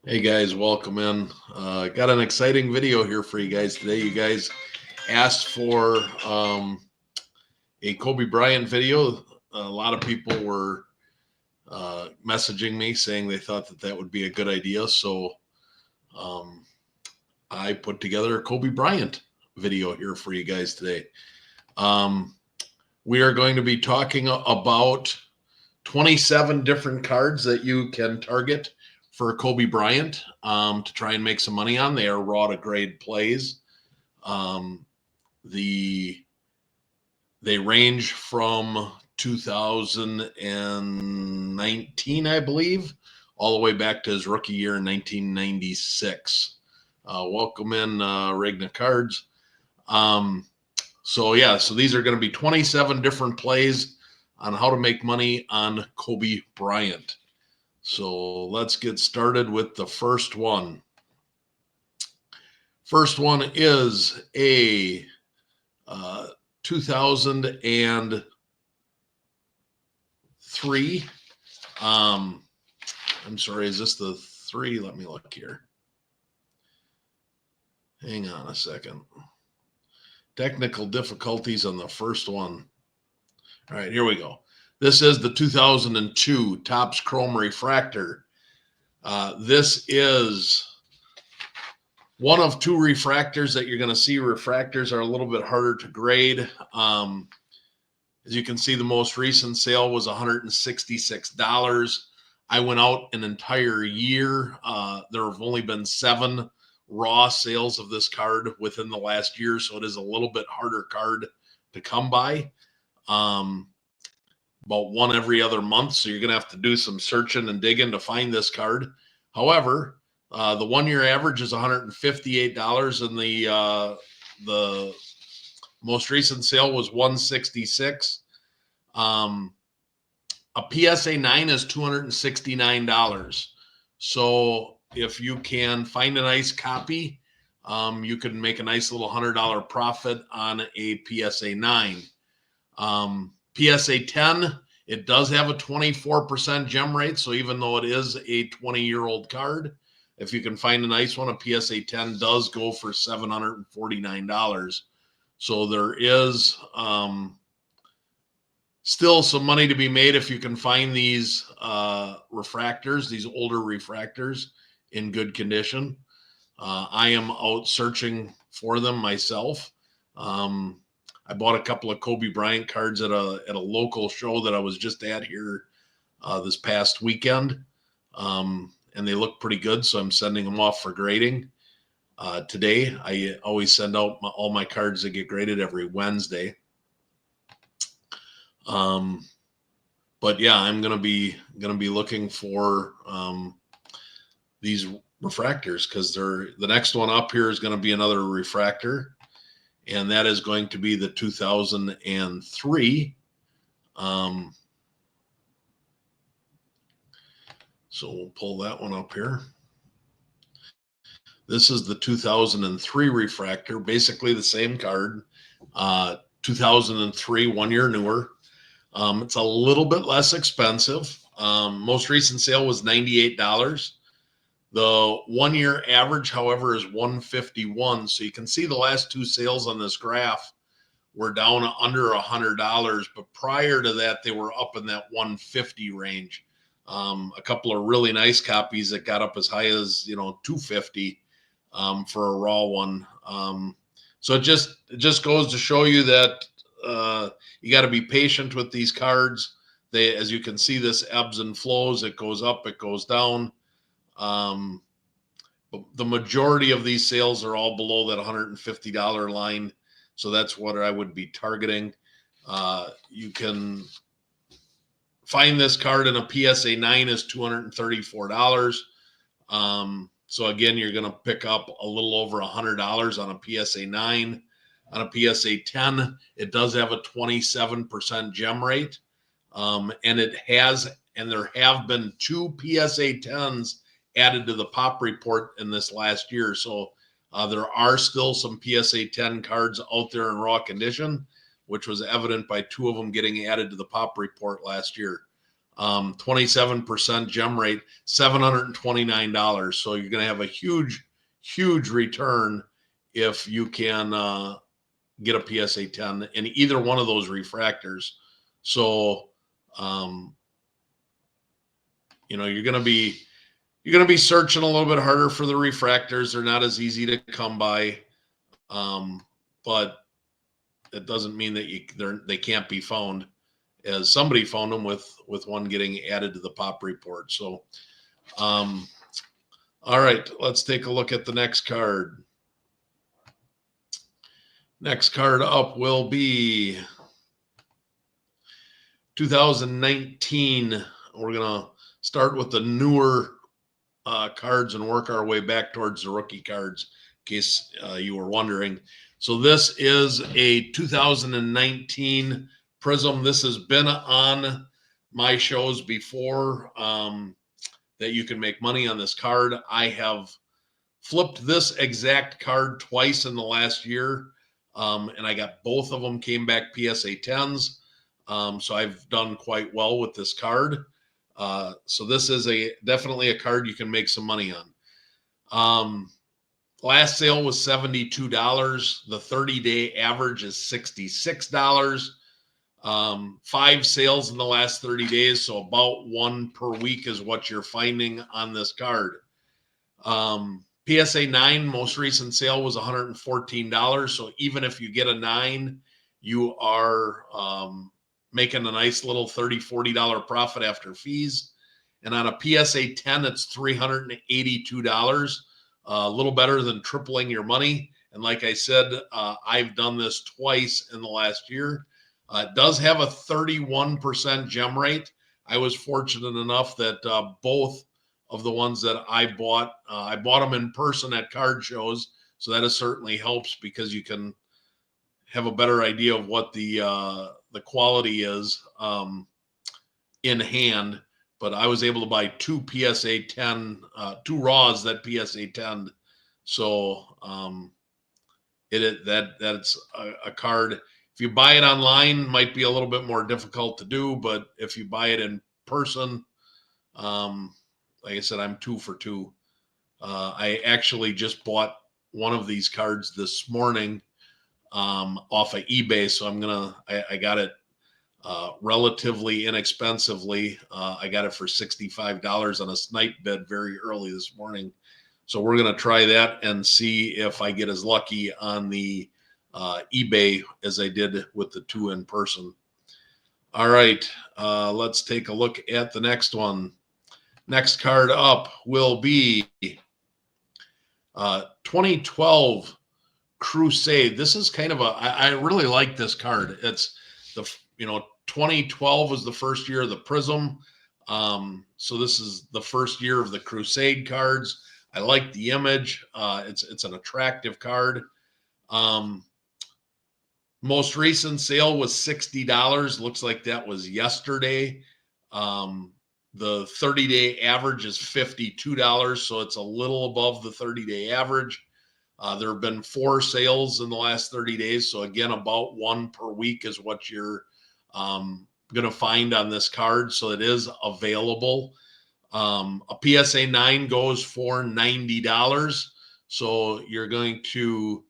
Hey guys, welcome in. Got an exciting video here for you guys today. You guys asked for a Kobe Bryant video. A lot of people were messaging me saying they thought that would be a good idea. So um, I put together a Kobe Bryant video here for you guys today. Um, we are going to be talking about 27 different cards that you can target for Kobe Bryant to try and make some money on. They are raw to grade plays. Um, the they range from 2019, I believe, all the way back to his rookie year in 1996. Welcome in, Regna Cards. Um, so these are going to be 27 different plays on how to make money on Kobe Bryant. So let's get started with the first one. First one is a 2003. I'm sorry, is this the three? Let me look here. Hang on a second. Technical difficulties on the first one. All right, here we go. This is the 2002 Topps Chrome Refractor. This is one of two refractors that you're going to see. Refractors are a little bit harder to grade. As you can see, the most recent sale was $166. I went out an entire year. There have only been 7 raw sales of this card within the last year, so it is a little bit harder card to come by. About one every other month, so you're going to have to do some searching and digging to find this card. However, the 1 year average is $158, and the most recent sale was $166. A PSA 9 is $269. So if you can find a nice copy, you can make a nice little $100 profit on a PSA 9. PSA 10, it does have a 24% gem rate. So even though it is a 20-year-old card, if you can find a nice one, a PSA 10 does go for $749. So there is still some money to be made if you can find these refractors, these older refractors in good condition. I am out searching for them myself. I bought a couple of Kobe Bryant cards at a local show that I was just at here this past weekend, and they look pretty good. So I'm sending them off for grading today. I always send out all my cards that get graded every Wednesday. But yeah, I'm gonna be looking for these refractors because the next one up here is going to be another refractor, and that is going to be the 2003. So we'll pull that one up here. This is the 2003 refractor, basically the same card. 2003, 1 year newer. It's a little bit less expensive. Most recent sale was $98. The 1 year average, however, is 151. So you can see the last 2 sales on this graph were down under $100, but prior to that, they were up in that 150 range. A couple of really nice copies that got up as high as 250 for a raw one. So it just goes to show you that you got to be patient with these cards. They, as you can see, this ebbs and flows. It goes up, it goes down. But the majority of these sales are all below that $150 line. So that's what I would be targeting. You can find this card in a PSA 9 is $234. So again, you're going to pick up a little over $100 on a PSA 9. On a PSA 10, it does have a 27% gem rate. And there have been 2 PSA 10s added to the pop report in this last year. So there are still some PSA 10 cards out there in raw condition, which was evident by 2 of them getting added to the pop report last year. 27% gem rate, $729. So you're going to have a huge, huge return if you can get a PSA 10 in either one of those refractors. So, you're going to be searching a little bit harder for the refractors. They're not as easy to come by, but it doesn't mean that they can't be found, as somebody found them with one getting added to the pop report. So, all right, let's take a look at the next card. Next card up will be 2019. We're gonna start with the newer cards and work our way back towards the rookie cards, in case you were wondering. So this is a 2019 Prism. This has been on my shows before, that you can make money on this card. I have flipped this exact card twice in the last year, and I got both of them came back PSA 10s. So I've done quite well with this card. So this is definitely a card you can make some money on. Last sale was $72. The 30-day average is $66. 5 sales in the last 30 days, so about 1 per week is what you're finding on this card. PSA 9 most recent sale was $114. So even if you get a 9, you are making a nice little $30, $40 profit after fees. And on a PSA 10, it's $382, a little better than tripling your money. And like I said, I've done this twice in the last year. It does have a 31% gem rate. I was fortunate enough that both of the ones that I bought them in person at card shows. So that certainly helps, because you can have a better idea of what the quality is in hand. But I was able to buy 2 PSA 10, 2 raws that PSA 10. So that's a card. If you buy it online, might be a little bit more difficult to do, but if you buy it in person, like I said, I'm 2 for 2. I actually just bought one of these cards this morning off of eBay, so I got it relatively inexpensively. I got it for $65 on a snipe bid very early this morning. So we're going to try that and see if I get as lucky on the eBay as I did with the 2 in person. All right, let's take a look at the next one. Next card up will be 2012 Crusade. This is kind of I really like this card. It's 2012 was the first year of the Prism. So this is the first year of the Crusade cards. I like the image. It's an attractive card. Most recent sale was $60. Looks like that was yesterday. The 30-day average is $52, so it's a little above the 30-day average. There have been 4 sales in the last 30 days. So again, about 1 per week is what you're going to find on this card. So it is available. A PSA 9 goes for $90. So you're going to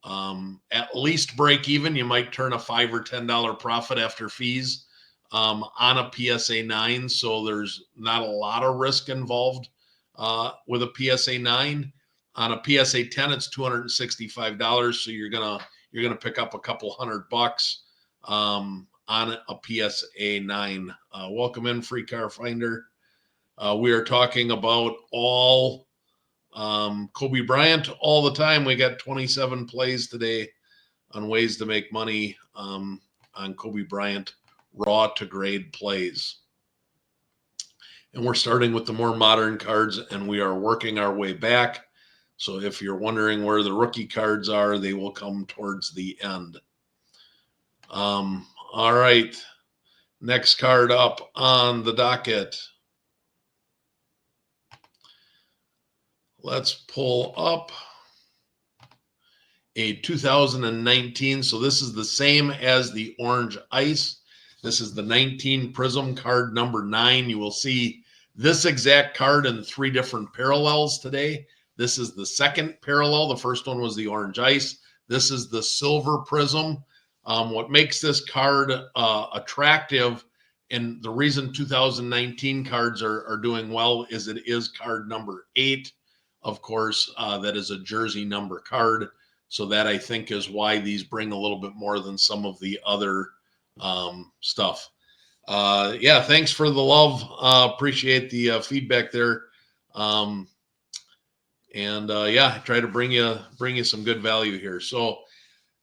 at least break even. You might turn a $5 or $10 profit after fees on a PSA 9. So there's not a lot of risk involved with a PSA 9. On a PSA 10, it's $265. So you're gonna pick up a couple $100 on a PSA 9. Welcome in, Free Car Finder. We are talking about all Kobe Bryant all the time. We got 27 plays today on ways to make money on Kobe Bryant raw to grade plays. And we're starting with the more modern cards, and we are working our way back. So if you're wondering where the rookie cards are, they will come towards the end. All right. Next card up on the docket. Let's pull up a 2019. So this is the same as the Orange Ice. This is the 19 Prism card number 9. You will see this exact card in 3 different parallels today. This is the second parallel. The first one was the orange ice. This is the silver Prism. What makes this card attractive, and the reason 2019 cards are doing well, is it is card number 8. Of course, that is a jersey number card. So that, I think, is why these bring a little bit more than some of the other stuff. Yeah, thanks for the love. Appreciate the feedback there. Yeah, I try to bring you some good value here. So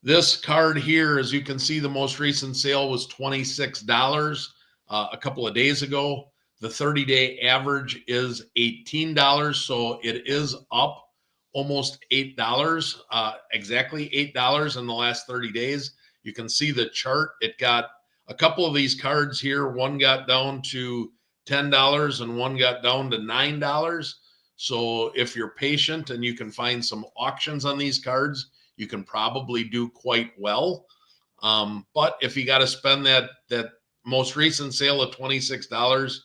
this card here, as you can see, the most recent sale was $26 a couple of days ago. The 30-day average is $18, so it is up almost $8, exactly $8 in the last 30 days. You can see the chart. It got a couple of these cards here. One got down to $10 and one got down to $9. So if you're patient and you can find some auctions on these cards, you can probably do quite well. But if you got to spend that most recent sale of $26,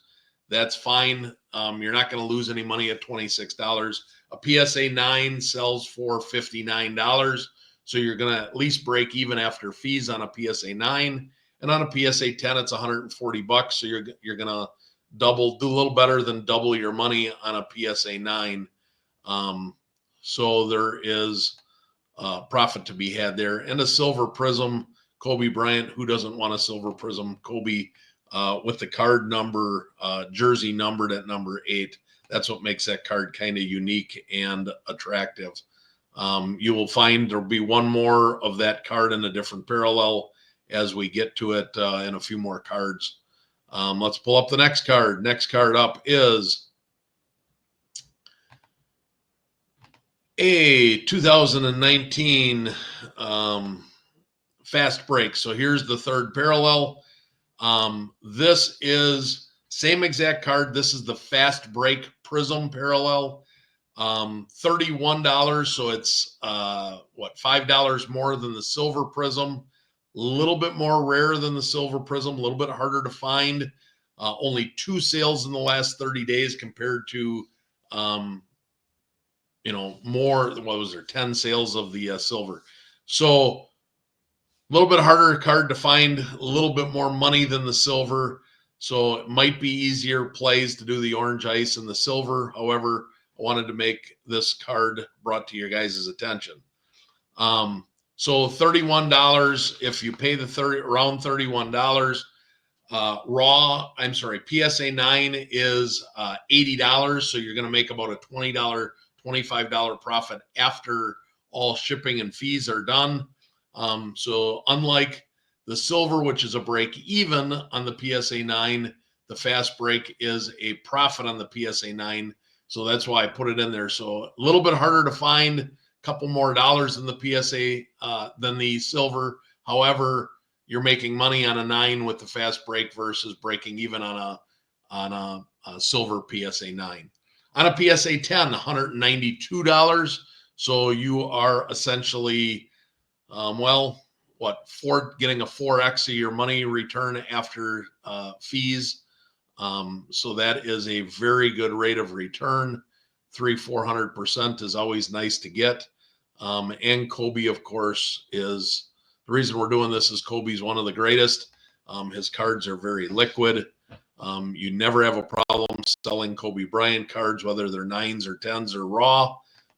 that's fine. You're not going to lose any money at $26. A PSA 9 sells for $59. So you're going to at least break even after fees on a PSA 9. And on a PSA 10, it's $140. So you're going to do a little better than double your money on a PSA 9. So there is profit to be had there. And a silver Prism, Kobe Bryant. Who doesn't want a silver Prism? Kobe with the card number, jersey numbered at number 8. That's what makes that card kind of unique and attractive. You will find there'll be one more of that card in a different parallel as we get to it in a few more cards. Let's pull up the next card. Next card up is a 2019 fast break. So here's the third parallel. This is same exact card. This is the fast break Prism parallel. $31. So it's $5 more than the silver Prism. A little bit more rare than the silver Prism. A little bit harder to find. Only 2 sales in the last 30 days compared to more. What was there? 10 sales of the silver. So a little bit harder card to find, a little bit more money than the silver. So it might be easier plays to do the orange ice and the silver. However, I wanted to make this card brought to your guys' attention. So $31, if you pay around $31, PSA 9 is $80. So you're going to make about a $20, $25 profit after all shipping and fees are done. So unlike the silver, which is a break even on the PSA 9, the fast break is a profit on the PSA 9. So that's why I put it in there. So a little bit harder to find, a couple more dollars in the PSA than the silver. However, you're making money on a 9 with the fast break versus breaking even on a silver PSA 9. On a PSA 10, $192. So you are essentially getting a 4x of your money return after fees. So that is a very good rate of return. 400% is always nice to get. And Kobe, of course, is the reason we're doing this is Kobe's one of the greatest. His cards are very liquid. You never have a problem selling Kobe Bryant cards, whether they're 9s or 10s or raw.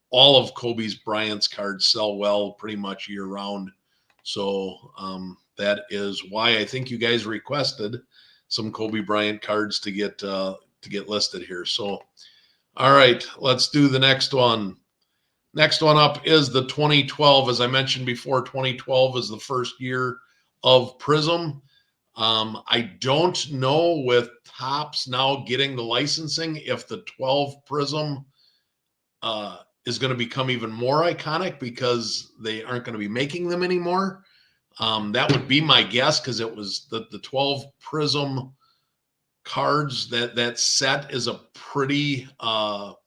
All of Kobe's Bryant's cards sell well pretty much year round. So that is why I think you guys requested some Kobe Bryant cards to get listed here. So, all right, let's do the next one. Next one up is the 2012. As I mentioned before, 2012 is the first year of Prism. I don't know with Topps now getting the licensing if the 12 Prism is going to become even more iconic because they aren't going to be making them anymore. That would be my guess because it was the 12 Prism cards. That set is a pretty well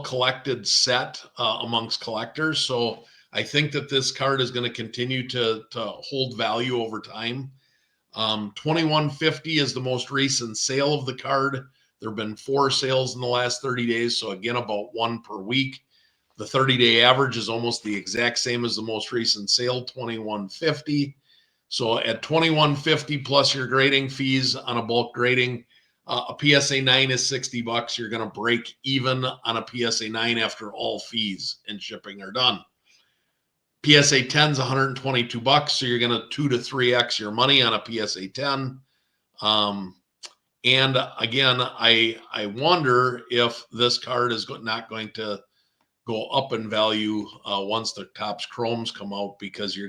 collected set amongst collectors. So I think that this card is going to continue to hold value over time. $21.50 is the most recent sale of the card. There have been 4 sales in the last 30 days. So again, about 1 per week. The 30-day average is almost the exact same as the most recent sale, $21.50. So at $21.50 plus your grading fees on a bulk grading, a PSA 9 is $60. You're going to break even on a PSA 9 after all fees and shipping are done. PSA 10 is $122, so you're going to 2 to 3x your money on a PSA 10. And again, I wonder if this card is not going to go up in value once the Topps Chromes come out, because you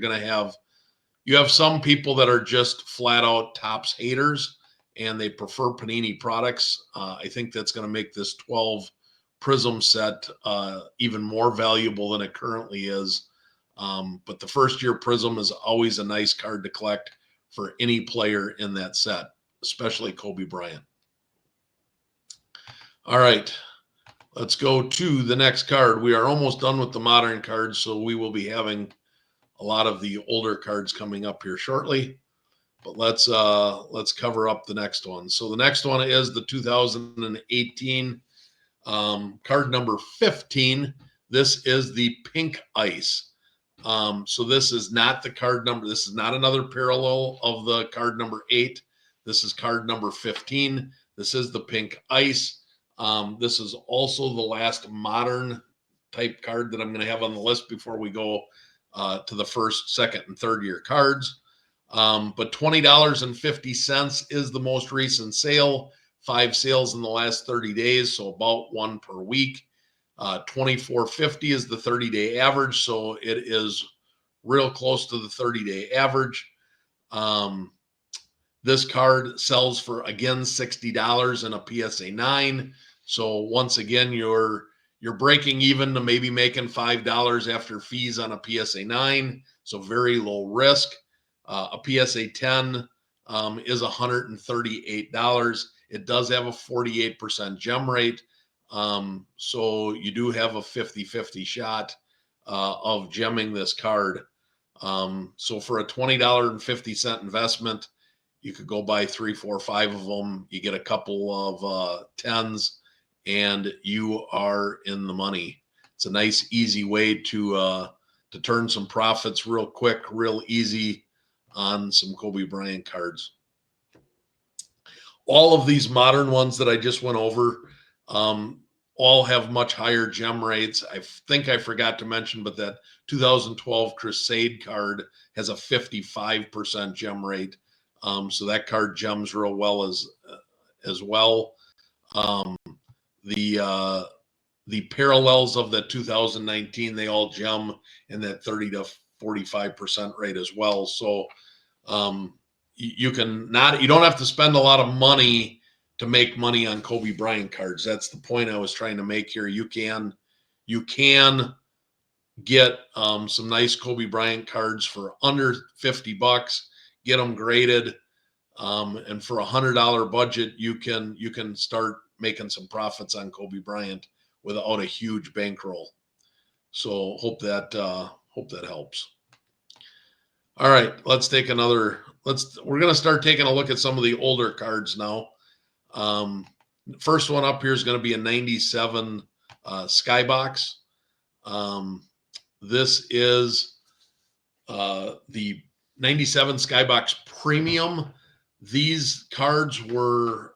have some people that are just flat out Topps haters and they prefer Panini products. I think that's going to make this 12 Prism set even more valuable than it currently is. But the first year Prism is always a nice card to collect for any player in that set, especially Kobe Bryant. All right, let's go to the next card. We are almost done with the modern cards, so we will be having a lot of the older cards coming up here shortly. But let's cover up the next one. So the next one is the 2018 card number 15. This is the pink ice. So this is not the card number. This is not another parallel of the card number 8. This is card number 15. This is the pink ice. This is also the last modern type card that I'm going to have on the list before we go to the first, second, and third year cards. But $20.50 is the most recent sale. 5 sales in the last 30 days, so about 1 per week. $24.50 is the 30-day average, so it is real close to the 30-day average. This card sells for, again, $60 in a PSA 9. So once again, you're breaking even to maybe making $5 after fees on a PSA 9. So very low risk. A PSA 10 is $138. It does have a 48% gem rate. So you do have a 50-50 shot of gemming this card. So for a $20.50 investment, you could go buy 3, 4, 5 of them. You get a couple of 10s, and you are in the money. It's a nice, easy way to turn some profits real quick, real easy on some Kobe Bryant cards. All of these modern ones that I just went over all have much higher gem rates. I think I forgot to mention, but that 2012 Crusade card has a 55% gem rate. So that card gems real well as well. The parallels of the 2019, they all gem in that 30 to 45% rate as well. So you don't have to spend a lot of money to make money on Kobe Bryant cards. That's the point I was trying to make here. You can get some nice Kobe Bryant cards for under $50, get them graded, and for $100 budget, you can start making some profits on Kobe Bryant without a huge bankroll. So hope that helps. All right, let's take another. We're going to start taking a look at some of the older cards now. First one up here is going to be a 97 Skybox. This is the 97 Skybox Premium. These cards were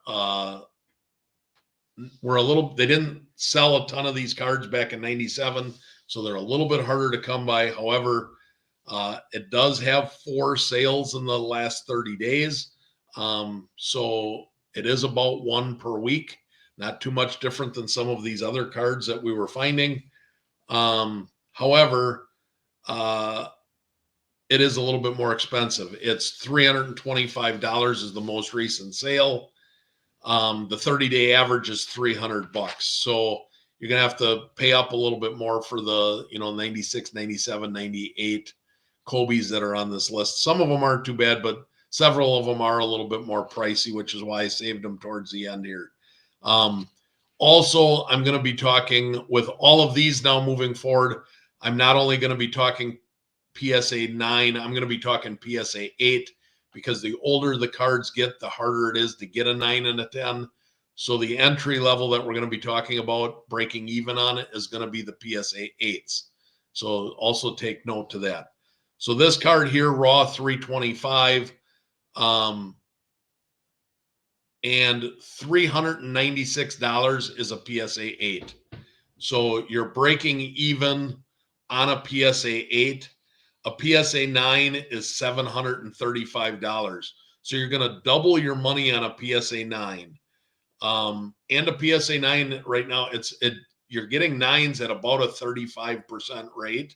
they didn't sell a ton of these cards back in 97, so they're a little bit harder to come by. However, it does have 4 sales in the last 30 days. So it is about 1 per week, not too much different than some of these other cards that we were finding. However, it is a little bit more expensive. It's $325 is the most recent sale. The 30-day average is $300. So you're going to have to pay up a little bit more for the, 96, 97, 98 Kobe's that are on this list. Some of them aren't too bad, but several of them are a little bit more pricey, which is why I saved them towards the end here. Also, I'm going to be talking with all of these now moving forward. I'm not only going to be talking PSA 9, I'm going to be talking PSA 8, because the older the cards get, the harder it is to get a 9 and a 10. So the entry level that we're going to be talking about, breaking even on it, is going to be the PSA 8s. So also take note to that. So this card here, raw 325, and $396 is a PSA 8. So you're breaking even on a PSA 8. A PSA 9 is $735. So you're going to double your money on a PSA 9. And a PSA 9 right now, you're getting 9s at about a 35% rate.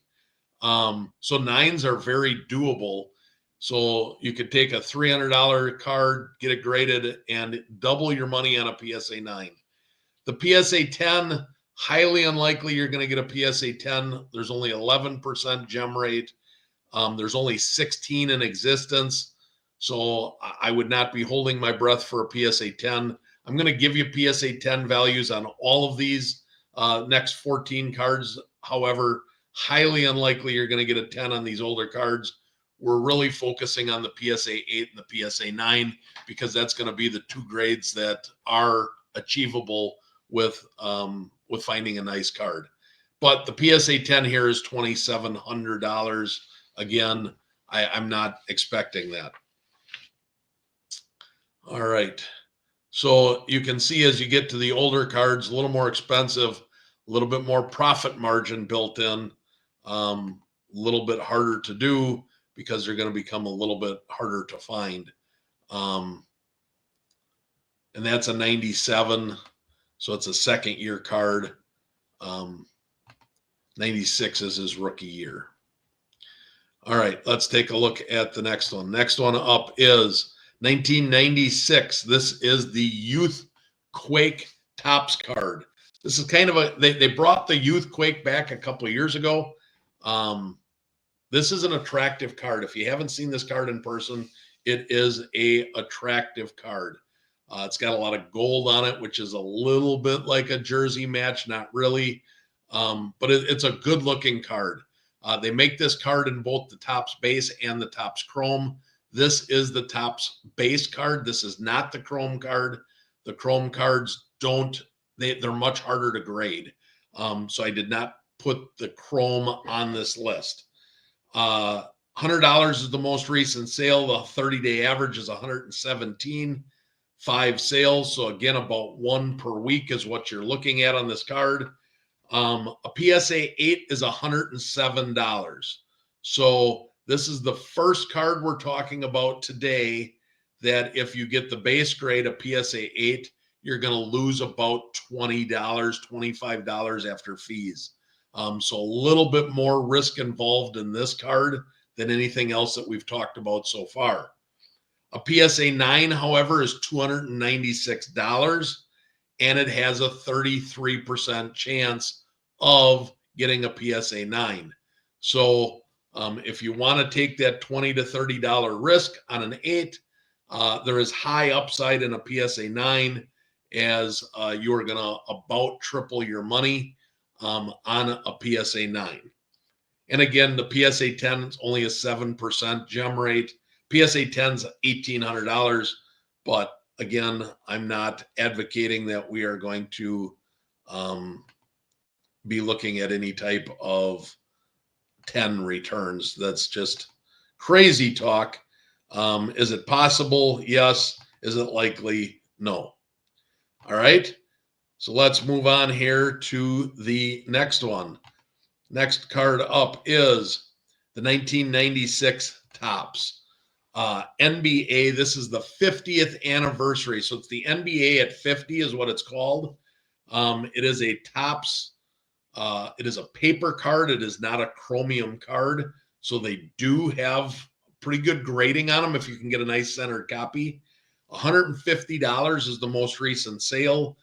So 9s are very doable. So you could take a $300 card, get it graded, and double your money on a PSA 9. The PSA 10, highly unlikely you're going to get a PSA 10. There's only 11% gem rate. There's only 16 in existence. So I would not be holding my breath for a PSA 10. I'm going to give you PSA 10 values on all of these next 14 cards. However, highly unlikely you're going to get a 10 on these older cards. We're really focusing on the PSA 8 and the PSA 9 because that's going to be the two grades that are achievable with finding a nice card. But the PSA 10 here is $2,700. Again, I'm not expecting that. All right. So you can see as you get to the older cards, a little more expensive, a little bit more profit margin built in, a little bit harder to do because they're going to become a little bit harder to find. And that's a 97. So it's a second year card. 96 is his rookie year. All right, let's take a look at the next one. Next one up is 1996. This is the Youth Quake Topps card. This is kind of they brought the Youth Quake back a couple of years ago. This is an attractive card. If you haven't seen this card in person, it is a attractive card. It's got a lot of gold on it, which is a little bit like a jersey match, not really, but it's a good looking card. They make this card in both the Topps base and the Topps Chrome. This is the Topps base card. This is not the Chrome card. The Chrome cards they're much harder to grade. So I did not put the Chrome on this list. $100 is the most recent sale. The 30-day average is 117. 5 sales. So again, about 1 per week is what you're looking at on this card. A PSA 8 is $107. So this is the first card we're talking about today that if you get the base grade, a PSA 8, you're going to lose about $20, $25 after fees. So a little bit more risk involved in this card than anything else that we've talked about so far. A PSA 9, however, is $296, and it has a 33% chance of getting a PSA 9. So if you want to take that $20 to $30 risk on an 8, there is high upside in a PSA 9 as you're going to about triple your money on a PSA 9. And again, the PSA 10 is only a 7% gem rate. PSA 10's $1,800, but again, I'm not advocating that we are going to be looking at any type of 10 returns. That's just crazy talk. Is it possible? Yes. Is it likely? No. All right. So let's move on here to the next one. Next card up is the 1996 Topps. NBA, this is the 50th anniversary. So it's the NBA at 50 is what it's called. It is a Topps. It is a paper card. It is not a chromium card. So they do have pretty good grading on them if you can get a nice centered copy. $150 is the most recent sale.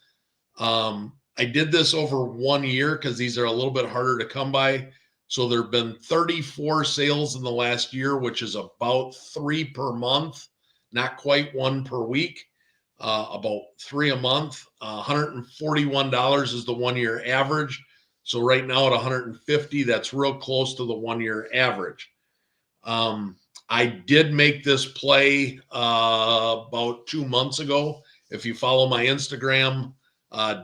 I did this over 1 year because these are a little bit harder to come by. So there have been 34 sales in the last year, which is about 3 per month, not quite 1 per week, about 3 a month. $141 is the 1 year average. So right now at 150, that's real close to the 1 year average. I did make this play about 2 months ago. If you follow my Instagram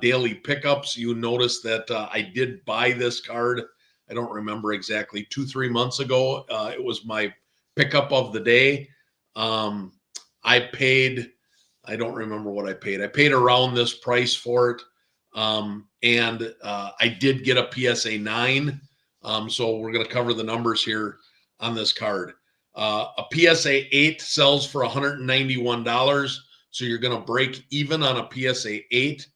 daily pickups, you notice that I did buy this card. I don't remember exactly, 2-3 months ago. It was my pickup of the day. I paid, I don't remember what I paid. I paid around this price for it. And I did get a PSA 9. So we're going to cover the numbers here on this card. A PSA 8 sells for $191. So you're going to break even on a PSA 8.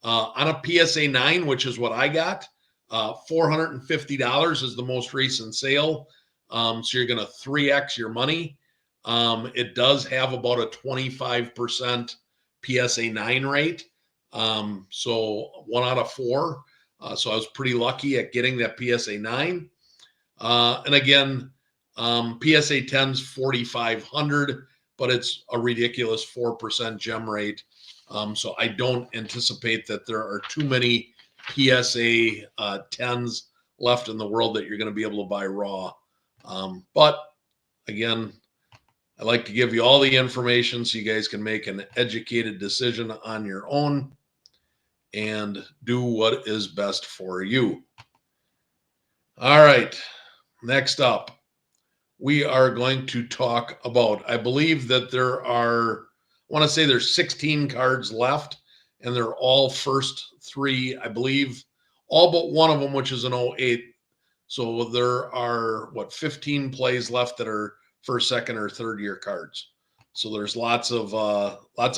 On a PSA 9, which is what I got, $450 is the most recent sale. So you're going to 3x your money. It does have about a 25% PSA 9 rate. So 1 out of 4. So I was pretty lucky at getting that PSA 9. And again, PSA 10's 4,500, but it's a ridiculous 4% gem rate. So I don't anticipate that there are too many PSA 10s left in the world that you're going to be able to buy raw. But again, I like to give you all the information so you guys can make an educated decision on your own and do what is best for you. All right, next up, we are going to talk about, I believe that there are, I want to say there's 16 cards left, and they're all first 3, I believe, all but one of them, which is an 08. So there are, 15 plays left that are first, second, or third year cards. So there's lots of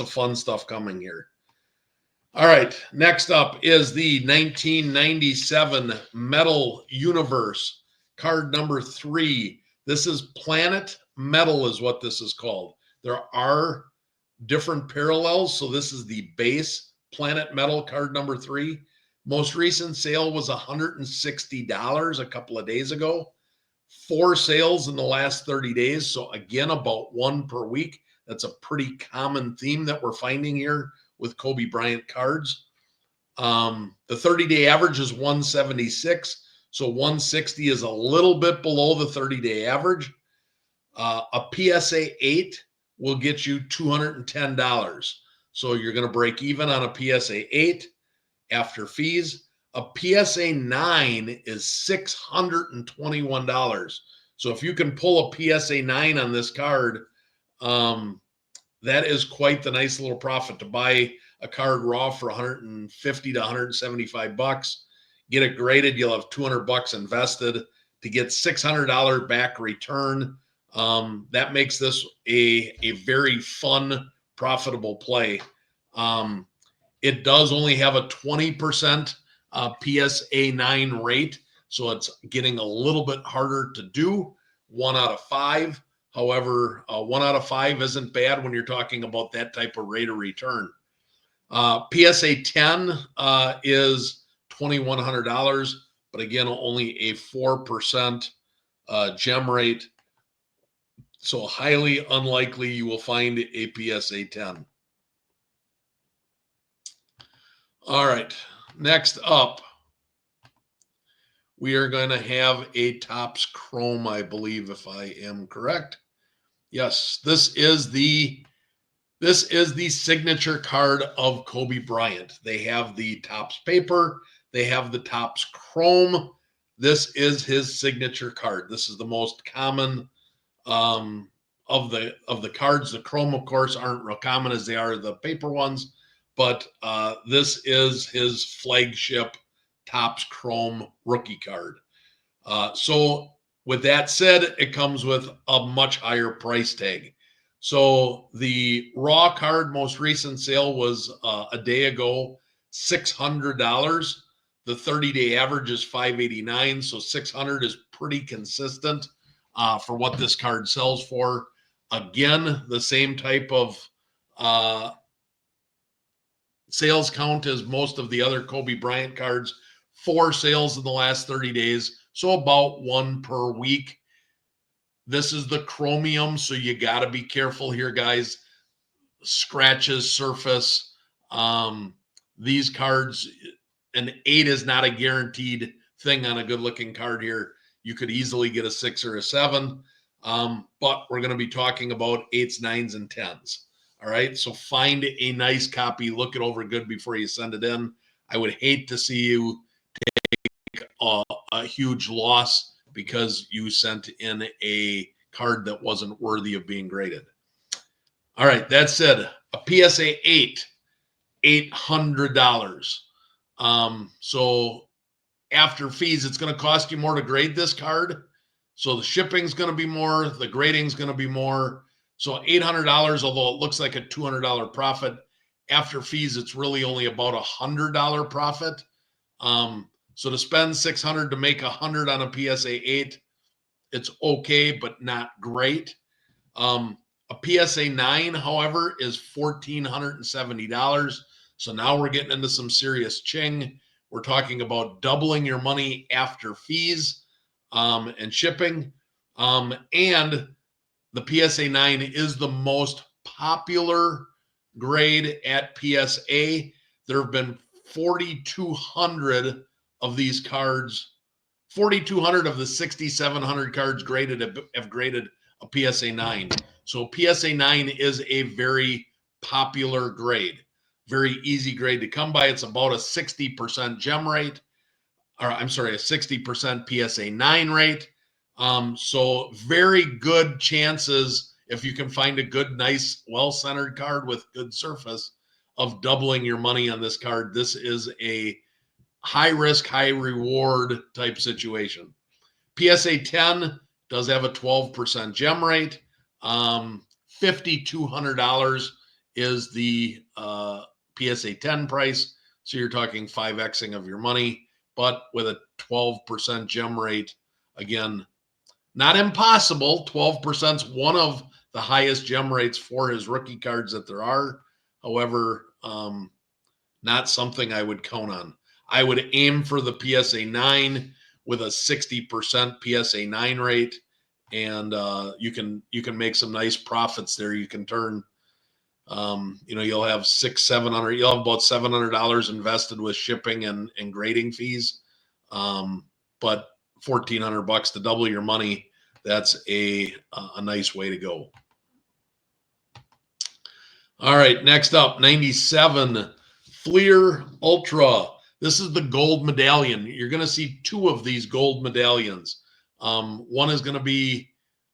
fun stuff coming here. All right, next up is the 1997 Metal Universe, card number 3. This is Planet Metal is what this is called. There are different parallels, so this is the base Planet Metal card number 3. Most recent sale was $160 a couple of days ago. 4 sales in the last 30 days, so again, about 1 per week. That's a pretty common theme that we're finding here with Kobe Bryant cards. The 30-day average is 176, so 160 is a little bit below the 30-day average. A PSA 8 will get you $210. So you're going to break even on a PSA 8 after fees. A PSA 9 is $621. So if you can pull a PSA 9 on this card, that is quite the nice little profit to buy a card raw for 150 to 175 bucks. Get it graded, you'll have 200 bucks invested to get $600 back return. That makes this a very fun, profitable play. It does only have a 20% PSA 9 rate, so it's getting a little bit harder to do. 1 out of 5. However, 1 out of 5 isn't bad when you're talking about that type of rate of return. PSA 10 is $2,100, but again, only a 4% gem rate. So highly unlikely you will find a PSA 10. All right, next up, we are going to have a Topps Chrome, I believe, if I am correct. Yes, this is the signature card of Kobe Bryant. They have the Topps paper, they have the Topps Chrome. This is his signature card. This is the most common of the cards. The Chrome, of course, aren't real common as they are the paper ones, but this is his flagship Topps Chrome rookie card. So with that said, it comes with a much higher price tag. So the raw card most recent sale was a day ago, $600. The 30-day average is $589, so $600 is pretty consistent for what this card sells for. Again, the same type of sales count as most of the other Kobe Bryant cards. 4 sales in the last 30 days, so about 1 per week. This is the chromium, so you got to be careful here, guys. Scratches, surface. These cards, an 8 is not a guaranteed thing on a good-looking card here. You could easily get a 6 or a 7. But we're going to be talking about 8s, 9s, and 10s. All right. So find a nice copy, look it over good before you send it in. I would hate to see you take a huge loss because you sent in a card that wasn't worthy of being graded. All right. That said, a PSA 8, $800. So after fees, it's going to cost you more to grade this card. So the shipping's going to be more, the grading's going to be more. So $800, although it looks like a $200 profit, after fees, it's really only about $100 profit. So to spend $600 to make $100 on a PSA 8, it's okay, but not great. A PSA 9, however, is $1,470. So now we're getting into some serious ching. We're talking about doubling your money after fees and shipping. And the PSA 9 is the most popular grade at PSA. There have been 4,200 of these cards. 4,200 of the 6,700 cards graded have graded a PSA 9. So PSA 9 is a very popular grade, very easy grade to come by. It's about a 60% gem rate, or I'm sorry, a 60% PSA 9 rate. So very good chances if you can find a good, nice, well-centered card with good surface of doubling your money on this card. This is a high risk, high reward type situation. PSA 10 does have a 12% gem rate. $5,200 is the PSA 10 price. So you're talking 5xing of your money, but with a 12% gem rate. Again, not impossible. 12% is one of the highest gem rates for his rookie cards that there are. However, not something I would count on. I would aim for the PSA 9 with a 60% PSA 9 rate, and you can make some nice profits there. You can turn, you'll have $700. You'll have about $700 invested with shipping and grading fees, but $1,400 to double your money. That's a nice way to go. All right, next up, 97 Fleer Ultra. This is the gold medallion. You're going to see two of these gold medallions. One is going to be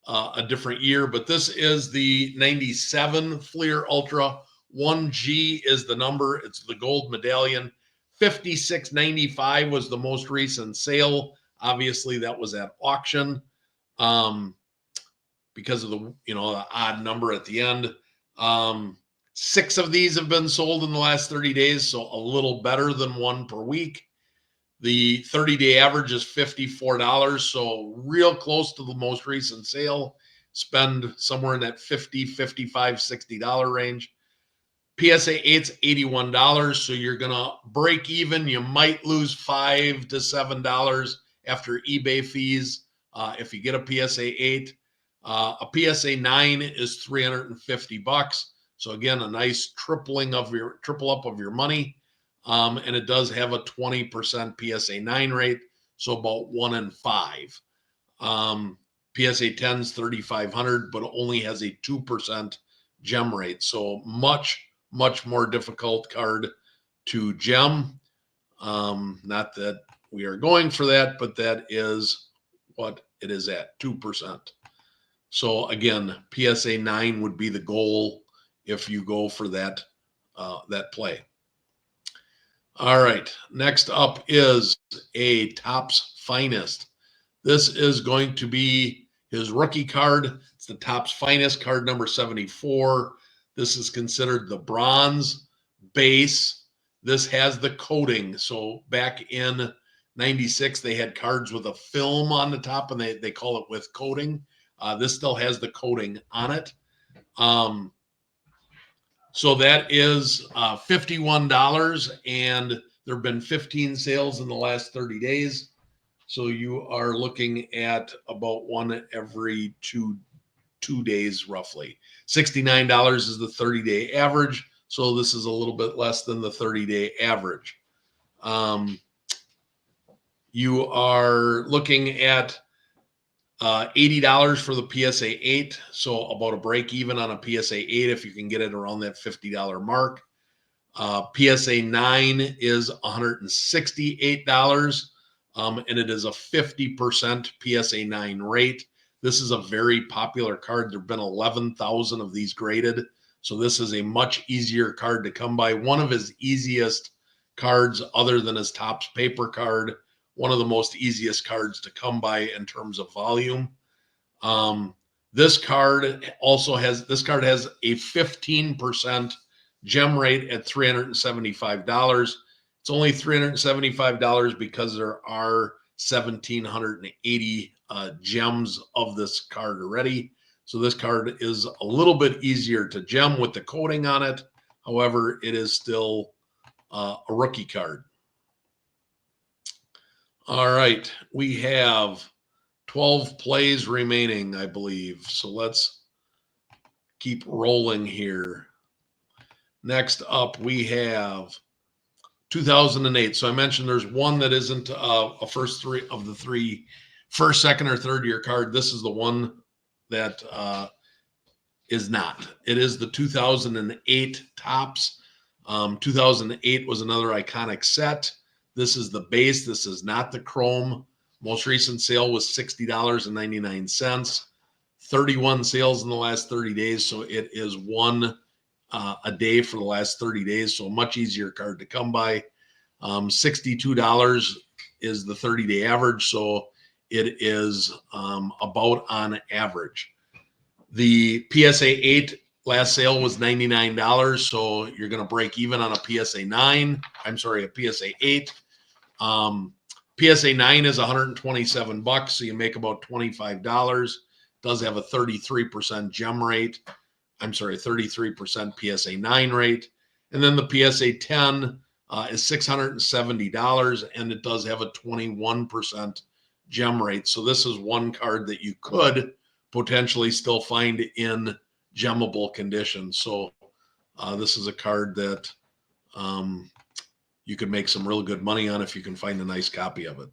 a different year, but this is the 97 Fleer Ultra. 1G is the number. It's the gold medallion. $56.95 was the most recent sale. Obviously, that was at auction because of the odd number at the end. 6 of these have been sold in the last 30 days, so a little better than one per week. The 30-day average is $54, so real close to the most recent sale. Spend somewhere in that $50, $55, $60 range. PSA 8's $81, so you're going to break even. You might lose $5 to $7 after eBay fees if you get a PSA 8. A PSA 9 is $350. So again, a nice triple up of your money. And it does have a 20% PSA 9 rate, so about 1 in 5. PSA 10's $3,500, but only has a 2% gem rate. So much more difficult card to gem. Not that we are going for that, but that is what it is at, 2%. So again, PSA 9 would be the goal if you go for that play. All right, next up is a Topps Finest. This is going to be his rookie card. It's the Topps Finest card number 74. This is considered the bronze base. This has the coating. So back in 96, they had cards with a film on the top, and they call it with coating. This still has the coating on it. So that is $51, and there have been 15 sales in the last 30 days. So you are looking at about one every two days, roughly. $69 is the 30-day average. So this is a little bit less than the 30-day average. You are looking at $80 for the PSA 8. So about a break even on a PSA 8 if you can get it around that $50 mark. PSA 9 is $168, and it is a 50% PSA 9 rate. This is a very popular card. There have been 11,000 of these graded. So this is a much easier card to come by. One of his easiest cards other than his Topps paper card. One of the most easiest cards to come by in terms of volume. This card has a 15% gem rate at $375. It's only $375 because there are 1,780 gems of this card already. So this card is a little bit easier to gem with the coating on it. However, it is still a rookie card. All right, we have 12 plays remaining, I believe. So let's keep rolling here. Next up, we have 2008. So I mentioned there's one that isn't a first three of the three, first, second, or third year card. This is the one that is not. It is the 2008 Topps. 2008 was another iconic set. This is the base. This is not the chrome. Most recent sale was $60.99. 31 sales in the last 30 days. So it is one a day for the last 30 days. So a much easier card to come by. $62 is the 30-day average. So it is about on average. The PSA 8 last sale was $99. So you're going to break even on a PSA 9. I'm sorry, a PSA 8. PSA 9 is $127, so you make about $25. Does have a 33% gem rate. I'm sorry, 33% PSA 9 rate. And then the PSA 10 is $670, and it does have a 21% gem rate. So this is one card that you could potentially still find in gemmable condition. So this is a card that you could make some real good money on if you can find a nice copy of it.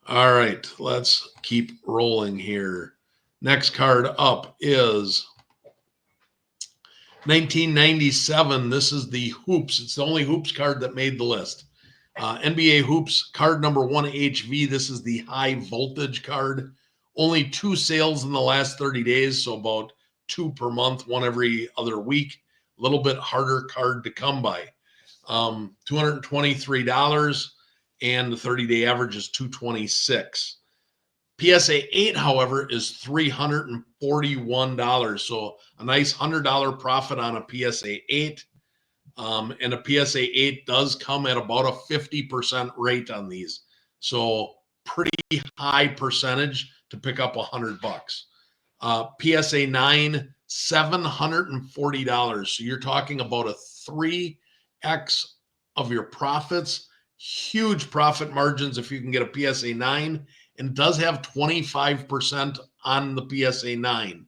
All right, let's keep rolling here. Next card up is 1997. This is the Hoops. It's the only Hoops card that made the list. NBA Hoops card number 1HV. This is the high voltage card. Only 2 sales in the last 30 days, so about 2 per month, one every other week. A little bit harder card to come by. $223, and the 30-day average is $226. PSA 8, however, is $341. So a nice $100 profit on a PSA 8. And a PSA 8 does come at about a 50% rate on these. So pretty high percentage to pick up $100. PSA 9, $740. So you're talking about a 3x of your profits. Huge profit margins if you can get a PSA 9, and it does have 25% on the PSA 9.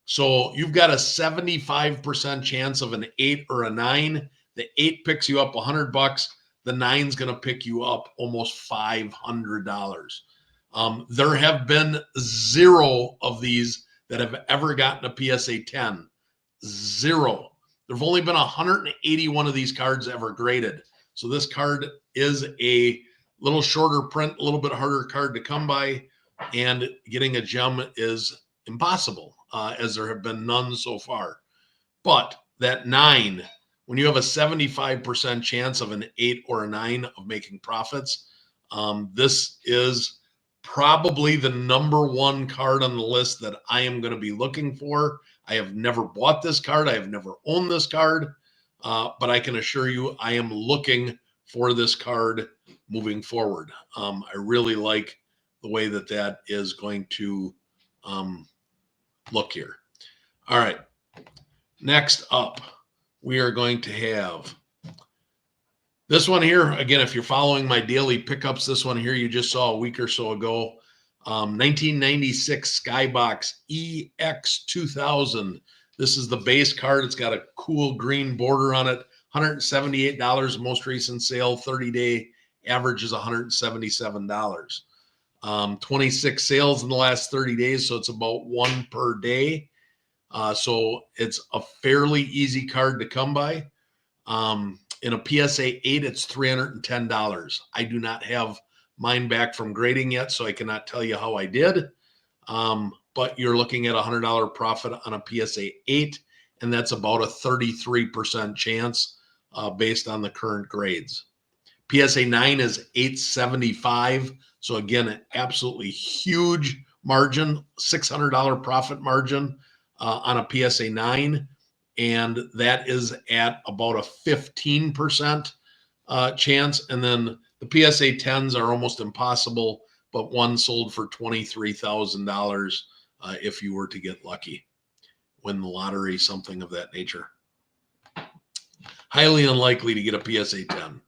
So you've got a 75% chance of an 8 or a 9. The 8 picks you up $100. The 9's going to pick you up almost $500. There have been 0 of these that have ever gotten a PSA 10. 0. There have only been 181 of these cards ever graded. So this card is a little shorter print, a little bit harder card to come by, and getting a gem is impossible, as there have been none so far. But that 9, when you have a 75% chance of an 8 or a 9 of making profits, this is probably the number one card on the list that I am going to be looking for. I have never bought this card. I have never owned this card. But I can assure you I am looking for this card moving forward. I really like the way that is going to look here. All right. Next up, we are going to have this one here. Again, if you're following my daily pickups, this one here you just saw a week or so ago. 1996 Skybox EX2000. This is the base card. It's got a cool green border on it. $178 most recent sale. 30-day average is $177. 26 sales in the last 30 days, so it's about one per day. So it's a fairly easy card to come by. In a PSA 8, it's $310. I do not have mine back from grading yet, so I cannot tell you how I did. But you're looking at a $100 profit on a PSA 8, and that's about a 33% chance based on the current grades. PSA 9 is $875. So again, an absolutely huge margin, $600 profit margin on a PSA 9. And that is at about a 15% chance. And then the PSA 10s are almost impossible, but one sold for $23,000 if you were to get lucky, win the lottery, something of that nature. Highly unlikely to get a PSA 10.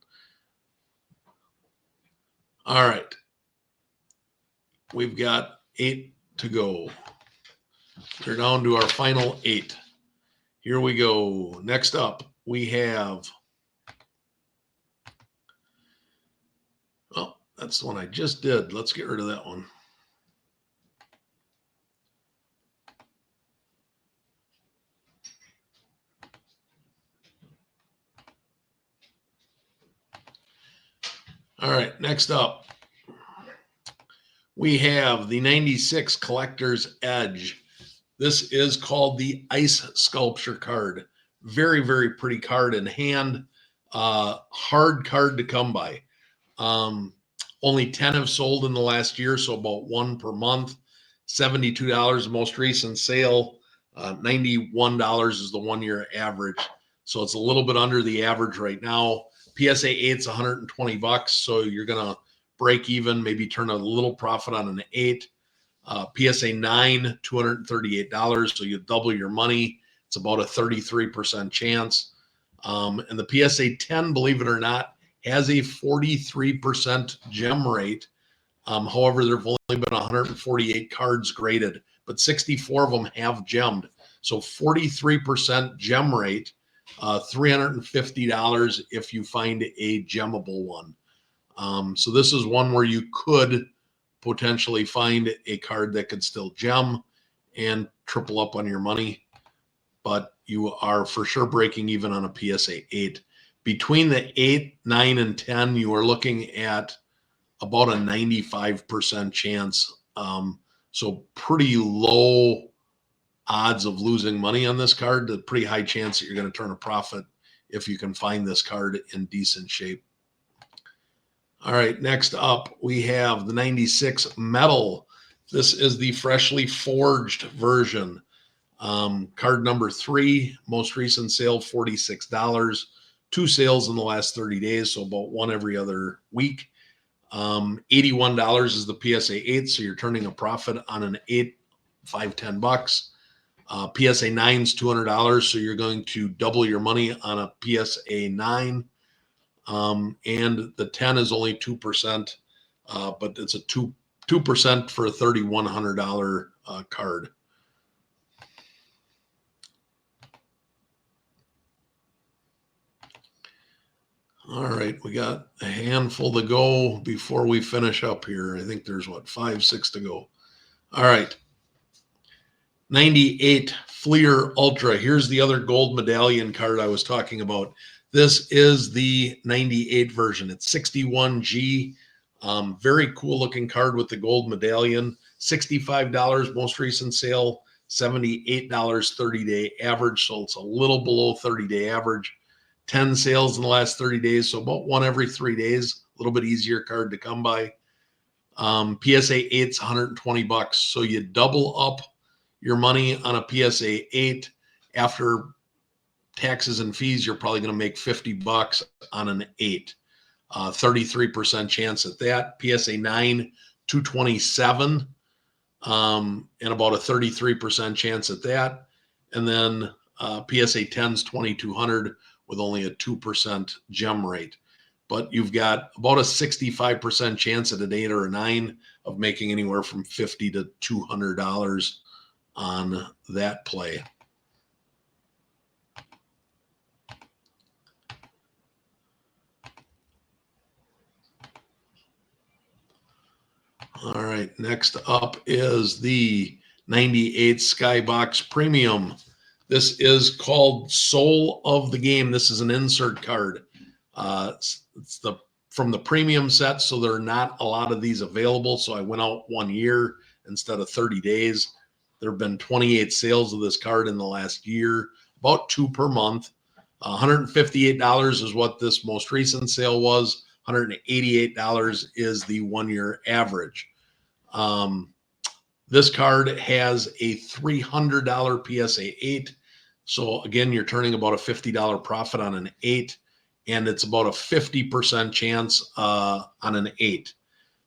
All right. We've got 8 to go. We're down to our final 8. Here we go. Next up, we have, oh, that's the one I just did. Let's get rid of that one. All right, next up, we have the 96 Collector's Edge. This is called the Ice Sculpture card. Very, very pretty card in hand. Hard card to come by. Only 10 have sold in the last year, so about one per month. $72 most recent sale. $91 is the 1 year average. So it's a little bit under the average right now. PSA 8's $120, so you're gonna break even, maybe turn a little profit on an 8. PSA 9, $238, so you double your money. It's about a 33% chance. And the PSA 10, believe it or not, has a 43% gem rate. However, there have only been 148 cards graded, but 64 of them have gemmed. So 43% gem rate, $350 if you find a gemmable one. So this is one where you could potentially find a card that could still gem and triple up on your money, but you are for sure breaking even on a PSA 8. Between the 8, 9, and 10, you are looking at about a 95% chance. So pretty low odds of losing money on this card. The pretty high chance that you're going to turn a profit if you can find this card in decent shape. All right, next up, we have the 96 Metal. This is the freshly forged version. Card number 3, most recent sale, $46. 2 sales in the last 30 days, so about one every other week. $81 is the PSA 8, so you're turning a profit on an 8, $5, $10. PSA 9's $200, so you're going to double your money on a PSA 9. And the 10 is only 2%, but it's a 2% for a $3,100 card. All right, we got a handful to go before we finish up here. I think there's 5, 6 to go. All right. 98 Fleer Ultra. Here's the other gold medallion card I was talking about. This is the 98 version. It's 61G. Very cool looking card with the gold medallion. $65 most recent sale, $78 30-day average. So it's a little below 30-day average. 10 sales in the last 30 days. So about one every 3 days. A little bit easier card to come by. PSA 8's $120. So you double up your money on a PSA 8. After taxes and fees, you're probably going to make $50 on an 8. 33% chance at that. PSA 9, $227, and about a 33% chance at that. And then PSA 10's $2,200 with only a 2% gem rate. But you've got about a 65% chance at an 8 or a 9 of making anywhere from $50 to $200 on that play. All right, next up is the 98 Skybox Premium. This is called Soul of the Game. This is an insert card. It's the from the premium set, so there are not a lot of these available. So I went out 1 year instead of 30 days. There have been 28 sales of this card in the last year, about 2 per month. $158 is what this most recent sale was. $188 is the 1 year average. This card has a $300 PSA 8. So again, you're turning about a $50 profit on an 8, and it's about a 50% chance on an 8.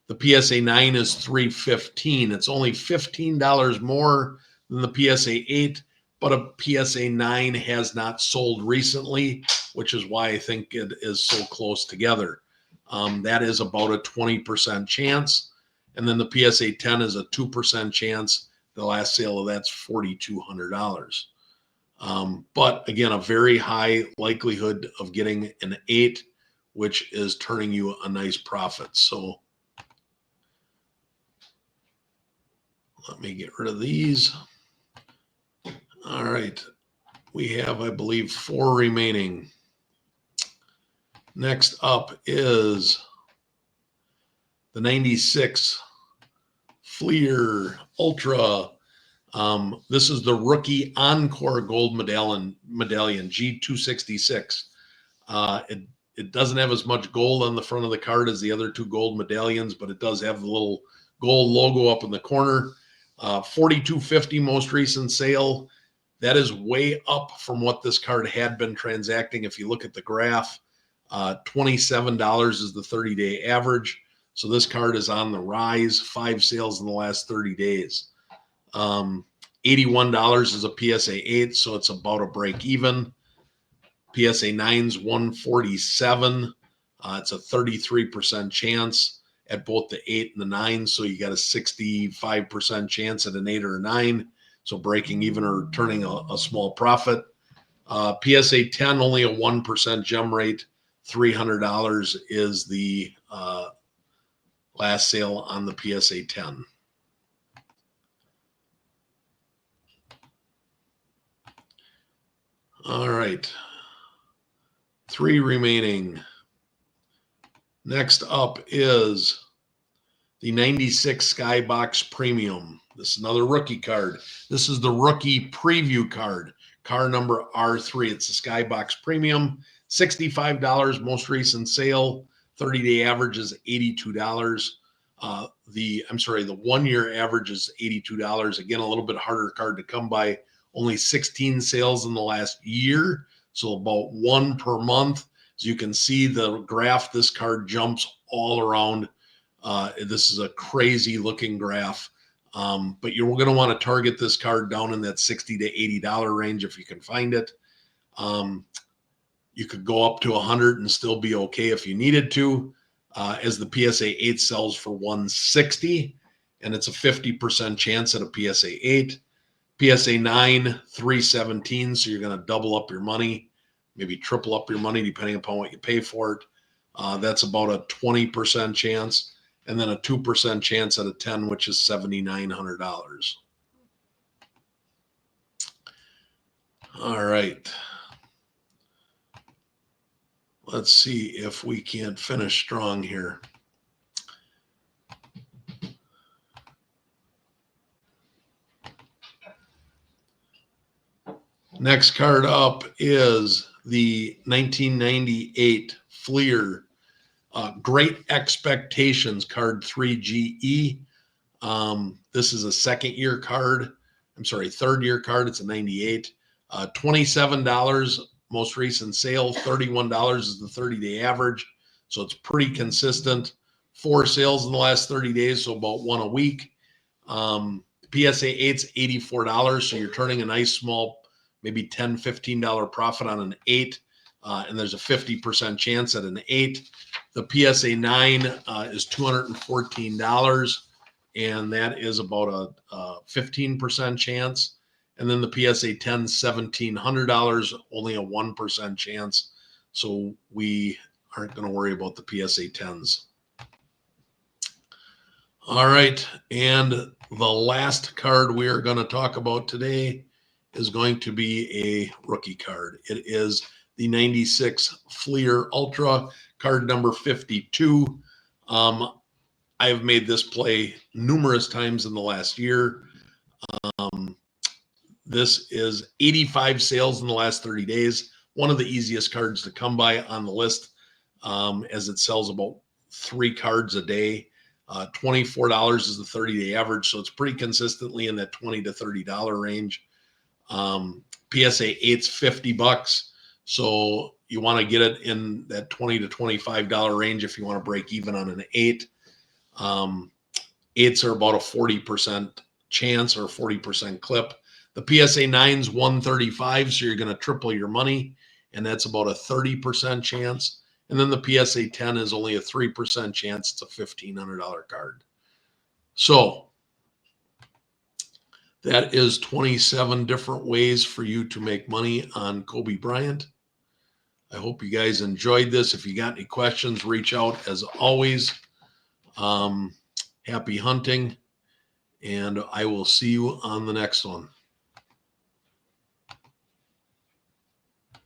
The PSA 9 is $315. It's only $15 more than the PSA 8, but a PSA 9 has not sold recently, which is why I think it is so close together. That is about a 20% chance. And then the PSA 10 is a 2% chance. The last sale of that's $4,200. But again, a very high likelihood of getting an 8, which is turning you a nice profit. So let me get rid of these. All right. We have, I believe, 4 remaining. Next up is the 96 Fleer Ultra. This is the rookie Encore Gold medallion G266. It doesn't have as much gold on the front of the card as the other 2 gold medallions, but it does have the little gold logo up in the corner. $42.50 most recent sale. That is way up from what this card had been transacting. If you look at the graph, $27 is the 30-day average. So this card is on the rise, 5 sales in the last 30 days. $81 is a PSA 8, so it's about a break even. PSA 9's $147. It's a 33% chance at both the 8 and the 9, so you got a 65% chance at an 8 or a 9. So breaking even or turning a small profit. PSA 10, only a 1% gem rate. $300 is the last sale on the PSA 10. All right. 3 remaining. Next up is the 96 Skybox Premium. This is another rookie card. This is the rookie preview card, car number R3. It's a Skybox Premium, $65 most recent sale. 30-day average is $82. The 1 year average is $82. Again, a little bit harder card to come by. Only 16 sales in the last year, so about 1 per month. As you can see, the graph, this card jumps all around. This is a crazy looking graph. But you're going to want to target this card down in that $60 to $80 range if you can find it. You could go up to 100 and still be okay if you needed to, as the PSA 8 sells for $160, and it's a 50% chance at a PSA 8. PSA 9, $317, so you're going to double up your money, maybe triple up your money depending upon what you pay for it. That's about a 20% chance. And then a 2% chance at a 10, which is $7,900. All right. Let's see if we can't finish strong here. Next card up is the 1998 Fleer Great Expectations card 3GE. This is a third year card. It's a 98. $27 most recent sale. $31 is the 30-day average. So it's pretty consistent. 4 sales in the last 30 days, so about 1 a week. PSA 8's $84. So you're turning a nice small, maybe $10, $15 profit on an 8. And there's a 50% chance at an 8. The PSA 9 is $214, and that is about a 15% chance. And then the PSA 10 is $1,700, only a 1% chance. So we aren't going to worry about the PSA 10s. All right. And the last card we are going to talk about today is going to be a rookie card. It is the 96 Fleer Ultra, card number 52. I've made this play numerous times in the last year. This is 85 sales in the last 30 days. One of the easiest cards to come by on the list, as it sells about 3 cards a day. $24 is the 30-day average, so it's pretty consistently in that $20 to $30 range. PSA 8's $50, so you want to get it in that $20 to $25 range if you want to break even on an 8. 8s are about a 40% chance or 40% clip. The PSA 9's 135, so you're going to triple your money, and that's about a 30% chance. And then the PSA 10 is only a 3% chance. It's a $1,500 card. So that is 27 different ways for you to make money on Kobe Bryant. I hope you guys enjoyed this. If you got any questions, reach out as always. Happy hunting, and I will see you on the next one.